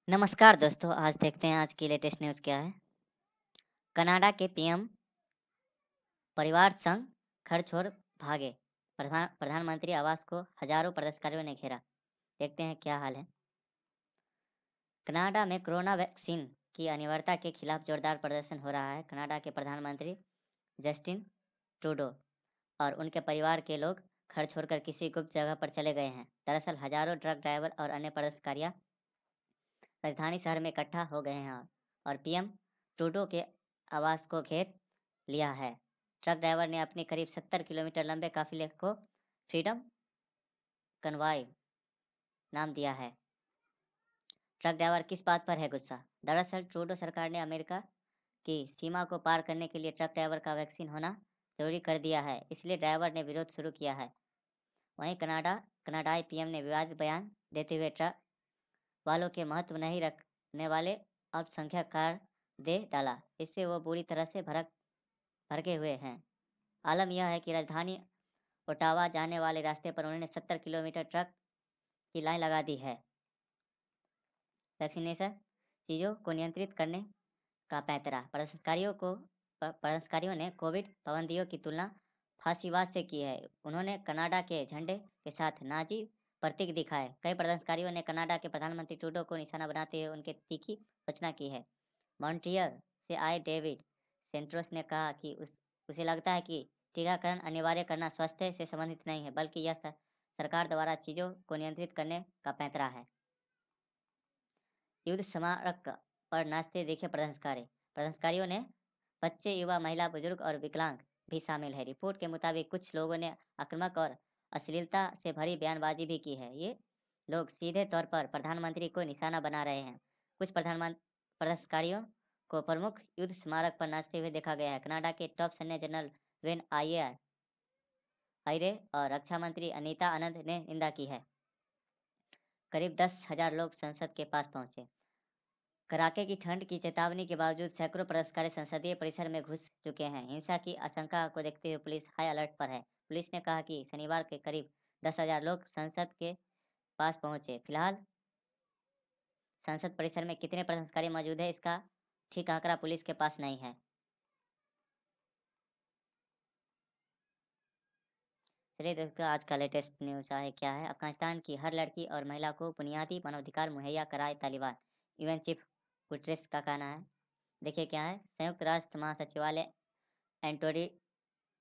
नमस्कार दोस्तों, आज देखते हैं आज की लेटेस्ट न्यूज़ क्या है। कनाडा के पीएम परिवार संग घर छोड़ भागे। प्रधानमंत्री आवास को हजारों प्रदर्शनकारियों ने घेरा। देखते हैं क्या हाल है। कनाडा में कोरोना वैक्सीन की अनिवार्यता के खिलाफ जोरदार प्रदर्शन हो रहा है। कनाडा के प्रधानमंत्री जस्टिन ट्रूडो और उनके परिवार के लोग घर छोड़कर किसी गुप्त जगह पर चले गए हैं। दरअसल हजारों ट्रक ड्राइवर और अन्य प्रदर्शनकारियों राजधानी शहर में इकट्ठा हो गए हैं और पीएम ट्रूडो के आवास को घेर लिया है। ट्रक ड्राइवर ने अपने करीब 70 किलोमीटर लंबे काफिले को फ्रीडम कन्वॉय नाम दिया है। ट्रक ड्राइवर किस बात पर है गुस्सा? दरअसल ट्रूडो सरकार ने अमेरिका की सीमा को पार करने के लिए ट्रक ड्राइवर का वैक्सीन होना जरूरी कर दिया है, इसलिए ड्राइवर ने विरोध शुरू किया है। वहीं कनाडाई पीएम ने विवादित बयान देते हुए ट्रक वालों के महत्व नहीं रखने वाले अल्पसंख्यक कार दे डाला। इससे वो बुरी तरह से भड़के हुए हैं। आलम यह है कि राजधानी ओटावा जाने वाले रास्ते पर उन्होंने 70 किलोमीटर ट्रक की लाइन लगा दी है। वैक्सीनेशन चीज़ों को नियंत्रित करने का पैंतरा। प्रदर्शनकारियों ने कोविड पाबंदियों की तुलना फांसीवाद से की है। उन्होंने कनाडा के झंडे के साथ नाजी प्रतीक दिखाए। कई प्रदर्शनकारियों ने कनाडा के प्रधानमंत्री ट्रूडो को निशाना बनाते हुए उनके तीखी आलोचना की है। मॉन्ट्रियल से आए डेविड सेंट्रोस ने कहा कि उसे लगता है कि टीकाकरण अनिवार्य करना स्वास्थ्य से संबंधित नहीं है, बल्कि यह सरकार द्वारा चीज़ों को नियंत्रित करने का पैंतरा है। युद्ध स्मारक पर नाचते दिखे प्रदर्शनकारियों ने बच्चे, युवा, महिला, बुजुर्ग और विकलांग भी शामिल है। रिपोर्ट के मुताबिक कुछ लोगों ने आक्रामक और अश्लीलता से भरी बयानबाजी भी की है। ये लोग सीधे तौर पर प्रधानमंत्री को निशाना बना रहे हैं। कुछ प्रदर्शनकारियों को प्रमुख युद्ध स्मारक पर नाचते हुए देखा गया है। कनाडा के टॉप सैन्य जनरल वेन आयरे और रक्षा मंत्री अनीता आनंद ने निंदा की है। करीब 10,000 लोग संसद के पास पहुंचे। कड़ाके की ठंड की चेतावनी के बावजूद सैकड़ों प्रदर्शनकारी संसदीय परिसर में घुस चुके हैं। हिंसा की आशंका को देखते हुए पुलिस हाई अलर्ट पर है। पुलिस ने कहा कि शनिवार के करीब 10,000 लोग संसद के पास पहुंचे। फिलहाल संसद परिसर में कितने प्रदर्शनकारी मौजूद है, इसका ठीक आंकड़ा पुलिस के पास नहीं है। चलिए देखते हैं आज का लेटेस्ट न्यूज़ है क्या है। अफगानिस्तान की हर लड़की और महिला को बुनियादी मानवाधिकार मुहैया कराए तालिबान, यूएन चीफ गुटरेस का कहना है। देखिए क्या है। संयुक्त राष्ट्र महासचिवालय एंटोनी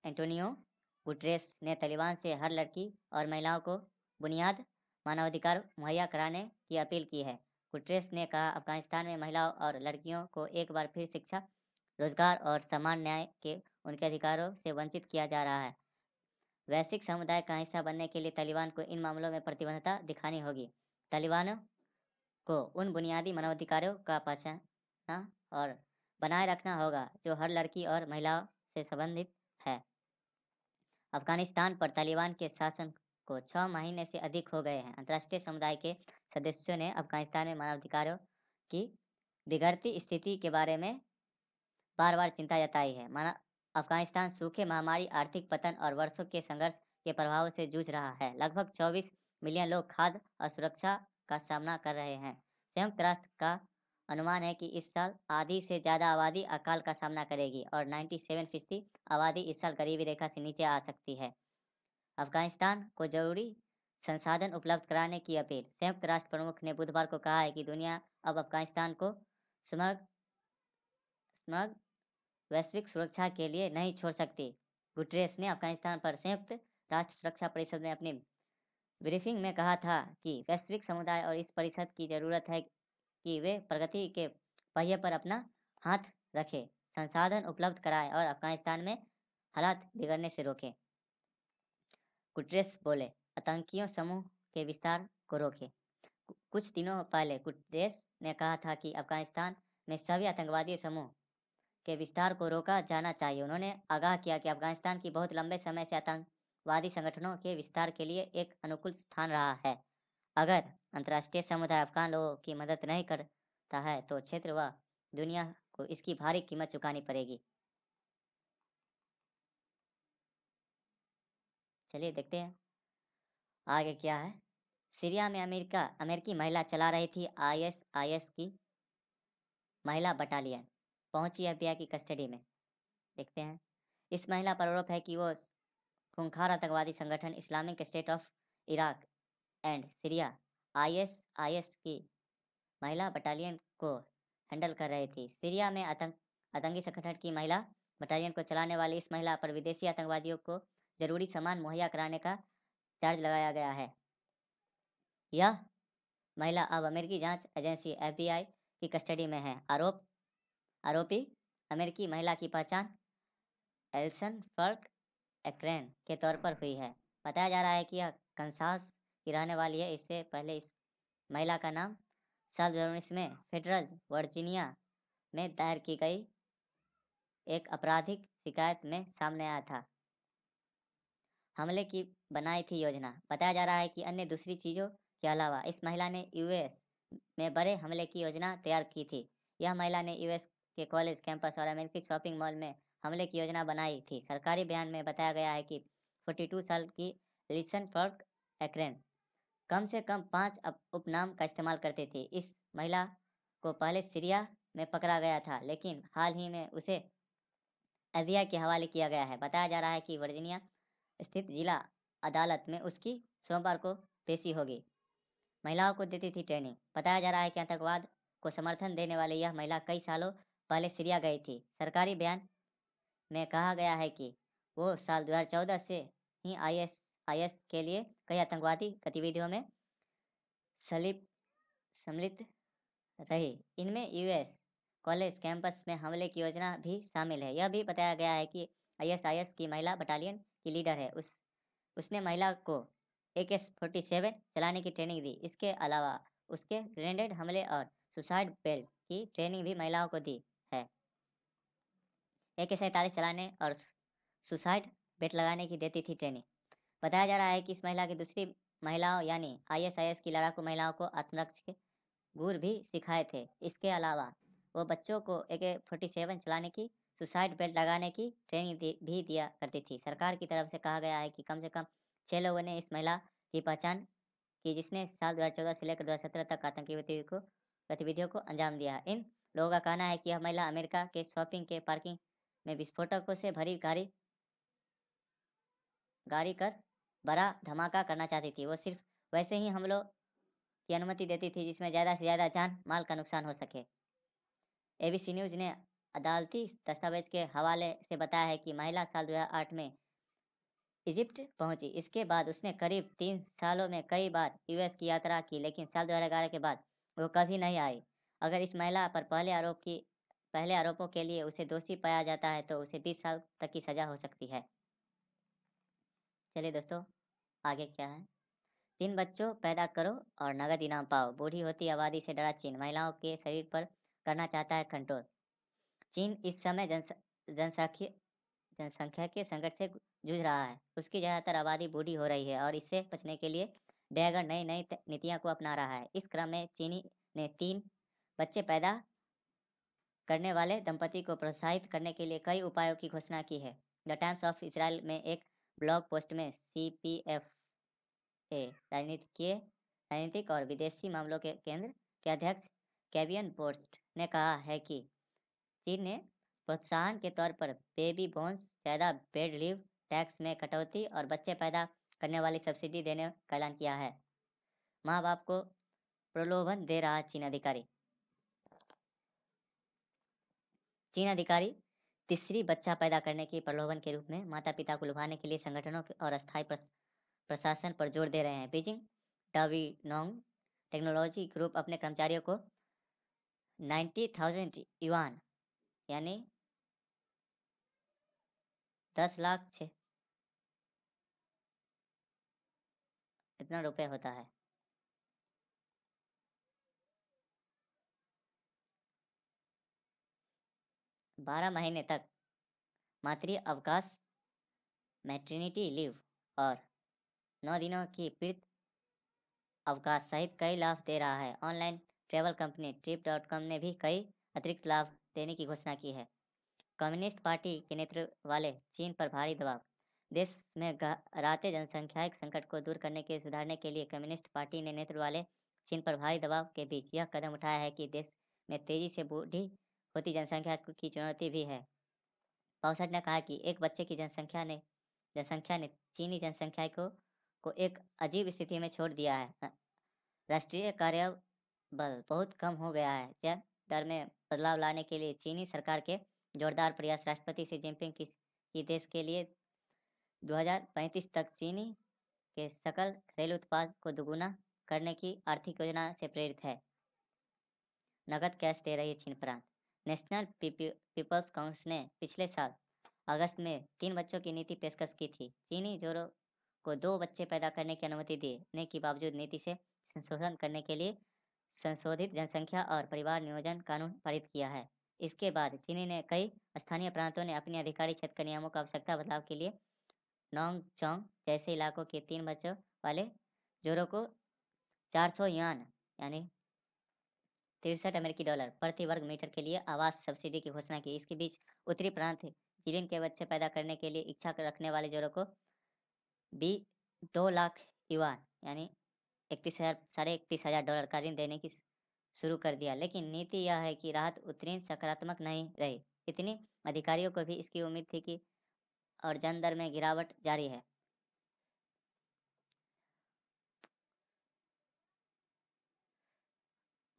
एंटोनियो गुटरेस ने तालिबान से हर लड़की और महिलाओं को बुनियाद मानवाधिकार मुहैया कराने की अपील की है। गुटरेस ने कहा, अफगानिस्तान में महिलाओं और लड़कियों को एक बार फिर शिक्षा, रोजगार और समान न्याय के उनके अधिकारों से वंचित किया जा रहा है। वैश्विक समुदाय का हिस्सा बनने के लिए तालिबान को इन मामलों में प्रतिबद्धता दिखानी होगी। तालिबान को उन बुनियादी मानवाधिकारों का पहचानना और बनाए रखना होगा जो हर लड़की और महिलाओं से संबंधित है। अफगानिस्तान पर तालिबान के शासन को 6 महीने से अधिक हो गए हैं। अंतर्राष्ट्रीय समुदाय के सदस्यों ने अफगानिस्तान में मानवाधिकारों की बिगड़ती स्थिति के बारे में बार बार चिंता जताई है। माना अफगानिस्तान सूखे, महामारी, आर्थिक पतन और वर्षों के संघर्ष के प्रभाव से जूझ रहा है। लगभग 24 मिलियन लोग खाद्य असुरक्षा का सामना कर रहे हैं। संयुक्त राष्ट्र का अनुमान है कि इस साल आधी से ज़्यादा आबादी अकाल का सामना करेगी और 97% आबादी इस साल गरीबी रेखा से नीचे आ सकती है। अफगानिस्तान को जरूरी संसाधन उपलब्ध कराने की अपील। संयुक्त राष्ट्र प्रमुख ने बुधवार को कहा है कि दुनिया अब अफगानिस्तान को समग्र समग्र वैश्विक सुरक्षा के लिए नहीं छोड़ सकती। गुटरेस ने अफगानिस्तान पर संयुक्त राष्ट्र सुरक्षा परिषद में अपनी ब्रीफिंग में कहा था कि वैश्विक समुदाय और इस परिषद की जरूरत है कि वे प्रगति के पहिए पर अपना हाथ रखें, संसाधन उपलब्ध कराएं और अफगानिस्तान में हालात बिगड़ने से रोकें। गुटरेस बोले, आतंकियों समूह के विस्तार को रोकें। कुछ दिनों पहले गुटरेस ने कहा था कि अफगानिस्तान में सभी आतंकवादी समूह के विस्तार को रोका जाना चाहिए। उन्होंने आगाह किया कि अफगानिस्तान की बहुत लंबे समय से आतंकवादी संगठनों के विस्तार के लिए एक अनुकूल स्थान रहा है। अगर अंतर्राष्ट्रीय समुदाय अफगान लोगों की मदद नहीं करता है तो क्षेत्र व दुनिया को इसकी भारी कीमत चुकानी पड़ेगी। चलिए देखते हैं आगे क्या है। सीरिया में अमेरिकी महिला चला रही थी आईएसआईएस की महिला बटालियन, पहुंची एफबीआई की कस्टडी में। देखते हैं। इस महिला पर आरोप है कि वो खूंखार आतंकवादी संगठन Islamic state of Iraq and Syria ISIS की महिला बटालियन को हैंडल कर रही थी। सीरिया में आतंकी संगठन की महिला बटालियन को चलाने वाली इस महिला पर विदेशी आतंकवादियों को जरूरी सामान मुहैया कराने का चार्ज लगाया गया है। यह महिला अब अमेरिकी जांच एजेंसी एफबीआई की कस्टडी में है। आरोपी अमेरिकी महिला की पहचान एल्सन फर्क एक्रेन के तौर पर हुई है। बताया जा रहा है कि यह कंसास की रहने वाली है। इससे पहले इस महिला का नाम साल 2019 में फेडरल वर्जीनिया में दायर की गई एक आपराधिक शिकायत में सामने आया था। हमले की बनाई थी योजना। बताया जा रहा है कि अन्य दूसरी चीज़ों के अलावा इस महिला ने यूएस में बड़े हमले की योजना तैयार की थी। यह महिला ने यूएस के कॉलेज कैंपस और अमेरिकी शॉपिंग मॉल में हमले की योजना बनाई थी। सरकारी बयान में बताया गया है कि 42 साल की लिसन फर्क एक्रेन कम से कम 5 उपनाम का इस्तेमाल करते थे। इस महिला को पहले सीरिया में पकड़ा गया था, लेकिन हाल ही में उसे एफबीआई के हवाले किया गया है। बताया जा रहा है कि वर्जीनिया स्थित जिला अदालत में उसकी सोमवार को पेशी होगी। महिलाओं को देती थी ट्रेनिंग। बताया जा रहा है कि आतंकवाद को समर्थन देने वाली यह महिला कई सालों पहले सीरिया गई थी। सरकारी बयान में कहा गया है कि वो साल 2014 से ही आईएसआईएस के लिए कई आतंकवादी गतिविधियों में सलिप सम्मिलित रही। इनमें यूएस कॉलेज कैंपस में हमले की योजना भी शामिल है। यह भी बताया गया है कि आईएसआईएस की महिला बटालियन की लीडर है। उसने महिला को AK-47 चलाने की ट्रेनिंग दी। इसके अलावा उसके ग्रेनेड हमले और सुसाइड बेल्ट की ट्रेनिंग भी महिलाओं को दी है। AK-47 चलाने और सुसाइड बेल्ट लगाने की देती थी ट्रेनिंग। बताया जा रहा है कि इस महिला की दूसरी महिलाओं यानी आईएसआईएस की लड़ाकू महिलाओं को आत्मरक्षा के गुर भी सिखाए थे। इसके अलावा वो बच्चों को AK-47 चलाने की सुसाइड बेल्ट लगाने की ट्रेनिंग भी दिया करती थी। सरकार की तरफ से कहा गया है कि कम से कम 6 लोगों ने इस महिला की पहचान की, जिसने साल 2014 से लेकर 2017 तक आतंकी गतिविधियों को अंजाम दिया। इन लोगों का कहना है कि यह महिला अमेरिका के शॉपिंग के पार्किंग में विस्फोटकों से भरी गाड़ी कर बड़ा धमाका करना चाहती थी। वो सिर्फ वैसे ही हमलों की अनुमति देती थी जिसमें ज़्यादा से ज़्यादा जान माल का नुकसान हो सके। एबीसी न्यूज़ ने अदालती दस्तावेज के हवाले से बताया है कि महिला साल 2008 में इजिप्ट पहुंची। इसके बाद उसने करीब 3 सालों में कई बार यूएस की यात्रा की, लेकिन साल 2011 के बाद वो कभी नहीं आई। अगर इस महिला पर पहले आरोपों के लिए उसे दोषी पाया जाता है तो उसे 20 साल तक की सजा हो सकती है। चलिए दोस्तों, आगे क्या है। 3 बच्चों पैदा करो और नगद इनाम पाओ। बूढ़ी होती आबादी से डरा चीन, महिलाओं के शरीर पर करना चाहता है कंट्रोल। चीन इस समय जनसंख्या जनसंख्या के संकट से जूझ रहा है। उसकी ज़्यादातर आबादी बूढ़ी हो रही है और इससे बचने के लिए डैगर नई नई नीतियाँ को अपना रहा है। इस क्रम में चीनी ने 3 बच्चे पैदा करने वाले दंपति को प्रोत्साहित करने के लिए कई उपायों की घोषणा की है। द टाइम्स ऑफ इसराइल में एक ब्लॉग पोस्ट में CPFA राजनीतिक और विदेशी मामलों के केंद्र के अध्यक्ष केवियन पोस्ट ने कहा है कि चीन ने प्रोत्साहन के तौर पर बेबी बोन्स, ज़्यादा पेड लीव, टैक्स में कटौती और बच्चे पैदा करने वाली सब्सिडी देने का ऐलान किया है। माँ बाप को प्रलोभन दे रहा चीन अधिकारी। तीसरी बच्चा पैदा करने की प्रलोभन के रूप में माता पिता को लुभाने के लिए संगठनों और अस्थायी प्रशासन पर जोर दे रहे हैं। बीजिंग डाविनोंग टेक्नोलॉजी ग्रुप अपने कर्मचारियों को 90,000 युआन यानी 10 लाख इतना रुपये होता है 12 महीने तक मातृ अवकाश, मैटरनिटी लीव और 9 दिनों की पीड़ित अवकाश सहित कई लाभ दे रहा है। ऑनलाइन ट्रैवल कंपनी Trip.com ने भी कई अतिरिक्त लाभ देने की घोषणा की है। कम्युनिस्ट पार्टी के नेतृत्व वाले चीन पर भारी दबाव। देश में गहराते जनसंख्यािक संकट को दूर करने के सुधारने के लिए कम्युनिस्ट पार्टी ने नेतृत्व वाले चीन पर भारी दबाव के बीच यह कदम उठाया है कि देश में तेजी से बूढ़ी होती जनसंख्या की चुनौती भी है। पाउसट ने कहा कि एक बच्चे की जनसंख्या ने चीनी जनसंख्या को एक अजीब स्थिति में छोड़ दिया है। राष्ट्रीय कार्यबल बहुत कम हो गया है। यह दर में बदलाव लाने के लिए चीनी सरकार के जोरदार प्रयास राष्ट्रपति शी जिनपिंग की देश के लिए 2035 तक चीनी के सकल घरेलू उत्पाद को दोगुना करने की आर्थिक योजना से प्रेरित है। नगद कैश दे रही है चीन प्रांत। नेशनल पीपल्स कांग्रेस ने पिछले साल अगस्त में 3 बच्चों की नीति पेशकश की थी। चीनी जोड़ों को 2 बच्चे पैदा करने की अनुमति देने के बावजूद नीति से संशोधन करने के लिए संशोधित जनसंख्या और परिवार नियोजन कानून पारित किया है। इसके बाद चीनी ने कई स्थानीय प्रांतों ने अपने अधिकारी क्षेत्र के नियमों का आवश्यकता बदलाव के लिए नोंगचोंग जैसे इलाकों के 3 बच्चों वाले जोड़ों को 400 युआन यानी 63 अमेरिकी डॉलर प्रति वर्ग मीटर के लिए आवास सब्सिडी की घोषणा की। इसके बीच उत्तरी प्रांत जीलिन के बच्चे पैदा करने के लिए इच्छा रखने वाले जोड़ों को 2 लाख युआन यानी 31,000 डॉलर का ऋण देने की शुरू कर दिया। लेकिन नीति यह है कि राहत उतनी सकारात्मक नहीं रही। इतनी अधिकारियों को भी इसकी उम्मीद थी कि और जन दर में गिरावट जारी है।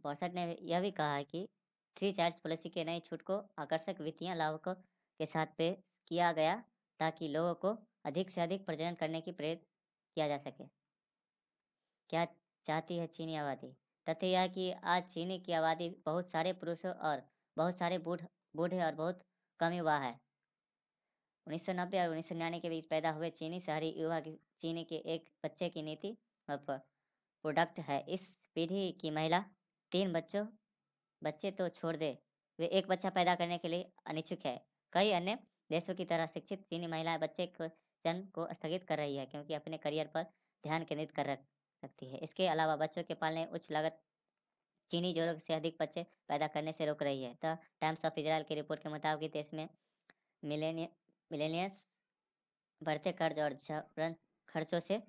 बॉसट ने यह भी कहा है कि थ्री चार्ज पॉलिसी के नई छूट को आकर्षक वित्तीय लाभों के साथ पेश किया गया ताकि लोगों को अधिक से अधिक प्रजनन करने की प्रेरित किया जा सके। क्या चाहती है चीनी आबादी? तथ्य यह है कि आज चीनी की आबादी बहुत सारे पुरुषों और बहुत सारे बूढ़े और बहुत कम युवा है। 1990 और 1999 के बीच पैदा हुए चीनी शहरी युवा की चीनी के एक बच्चे की नीति और प्रोडक्ट है। इस पीढ़ी की महिला 3 बच्चे तो छोड़ दे, वे एक बच्चा पैदा करने के लिए अनिच्छुक है। कई अन्य देशों की तरह शिक्षित चीनी महिलाएं बच्चे को जन्म को स्थगित कर रही है क्योंकि अपने करियर पर ध्यान केंद्रित कर सकती है। इसके अलावा बच्चों के पालने उच्च लागत चीनी जोड़ों से अधिक बच्चे पैदा करने से रोक रही है। द टाइम्स ऑफ इजराइल की रिपोर्ट के मुताबिक देश में मिलेनियस बढ़ते कर्ज और जबरन खर्चों से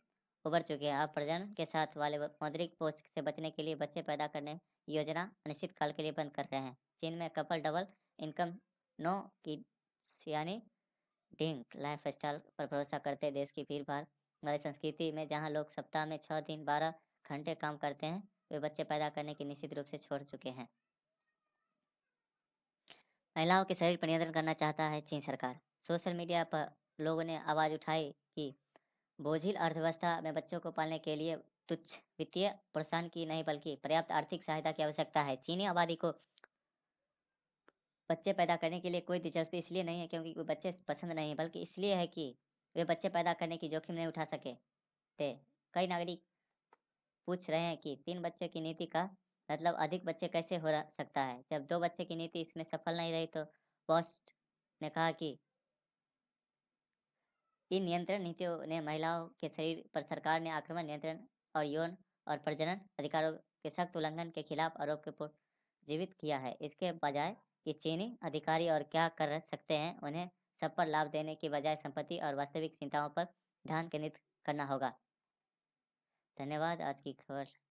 उबर चुके हैं। अब प्रजनन के साथ वाले मौद्रिक बोझ से बचने के लिए बच्चे पैदा करने की योजना अनिश्चित काल के लिए बंद कर रहे हैं। चीन में कपल डबल इनकम नो की यानी डिंक लाइफ स्टाइल पर भरोसा करते देश की भीड़ भाड़ वाली संस्कृति में जहां लोग सप्ताह में 6 दिन 12 घंटे काम करते हैं, वे बच्चे पैदा करने की निश्चित रूप से छोड़ चुके हैं। महिलाओं के शरीर पर नियंत्रण करना चाहता है चीन सरकार। सोशल मीडिया पर लोगों ने आवाज उठाई कि बोझिल अर्थव्यवस्था में बच्चों को पालने के लिए तुच्छ वित्तीय प्रोत्साहन की नहीं बल्कि पर्याप्त आर्थिक सहायता की आवश्यकता है। चीनी आबादी को बच्चे पैदा करने के लिए कोई दिलचस्पी इसलिए नहीं है क्योंकि कोई बच्चे पसंद नहीं है, बल्कि इसलिए है कि वे बच्चे पैदा करने की जोखिम नहीं उठा सके थे। कई नागरिक पूछ रहे हैं कि 3 बच्चों की नीति का मतलब अधिक बच्चे कैसे सकता है। जब 2 बच्चे की नीति इसमें सफल नहीं रही तो पोस्ट ने कहा कि इन नियंत्रण नीतियों ने महिलाओं के शरीर पर सरकार ने आक्रमण नियंत्रण और यौन और प्रजनन अधिकारों के सख्त उल्लंघन के खिलाफ आरोप को जीवित किया है। इसके बजाय कि चीनी अधिकारी और क्या कर सकते हैं, उन्हें सब पर लाभ देने की बजाय संपत्ति और वास्तविक चिंताओं पर ध्यान केंद्रित करना होगा। धन्यवाद। आज की खबर